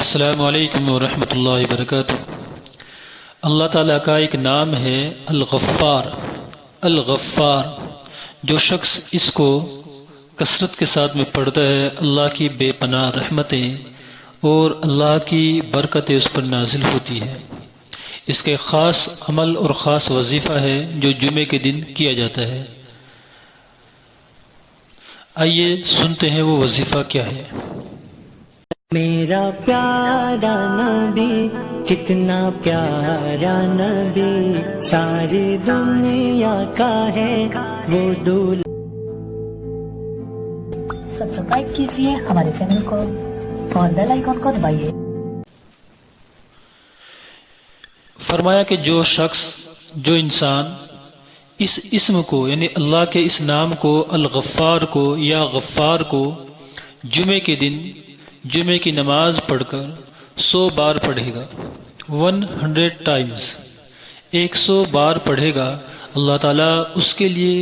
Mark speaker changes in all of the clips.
Speaker 1: السلام علیکم ورحمۃ اللہ وبرکاتہ۔ اللہ تعالیٰ کا ایک نام ہے الغفار۔ الغفار، جو شخص اس کو کثرت کے ساتھ میں پڑھتا ہے، اللہ کی بے پناہ رحمتیں اور اللہ کی برکتیں اس پر نازل ہوتی ہے۔ اس کے خاص عمل اور خاص وظیفہ ہے جو جمعے کے دن کیا جاتا ہے۔ آئیے سنتے ہیں وہ وظیفہ کیا ہے۔
Speaker 2: میرا پیارا نبی، کتنا پیارا نبی، ساری دنیا کا ہے وہ دول۔
Speaker 3: سبسکرائب کیجیے ہمارے چینل کو اور بیل آئیکن کو دبائیے۔
Speaker 1: فرمایا کہ جو شخص، جو انسان اس اسم کو یعنی اللہ کے اس نام کو الغفار کو یا غفار کو جمعے کے دن جمعے کی نماز پڑھ کر 100 بار پڑھے گا، 100 ٹائمز 100 بار پڑھے گا، اللہ تعالیٰ اس کے لیے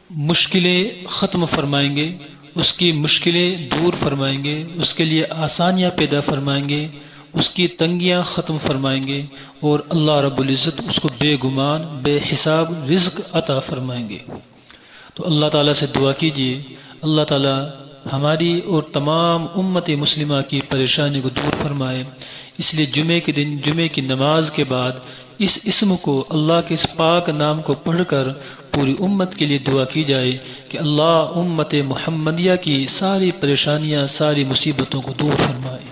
Speaker 1: مشکلیں ختم فرمائیں گے، اس کی مشکلیں دور فرمائیں گے، اس کے لیے آسانیاں پیدا فرمائیں گے، اس کی تنگیاں ختم فرمائیں گے، اور اللہ رب العزت اس کو بے گمان بے حساب رزق عطا فرمائیں گے۔ تو اللہ تعالیٰ سے دعا کیجیے، اللہ تعالیٰ ہماری اور تمام امت مسلمہ کی پریشانی کو دور فرمائے۔ اس لیے جمعے کے دن جمعے کی نماز کے بعد اس اسم کو، اللہ کے اس پاک نام کو پڑھ کر پوری امت کے لیے دعا کی جائے کہ اللہ امت محمدیہ کی ساری پریشانیاں، ساری مصیبتوں کو دور فرمائے۔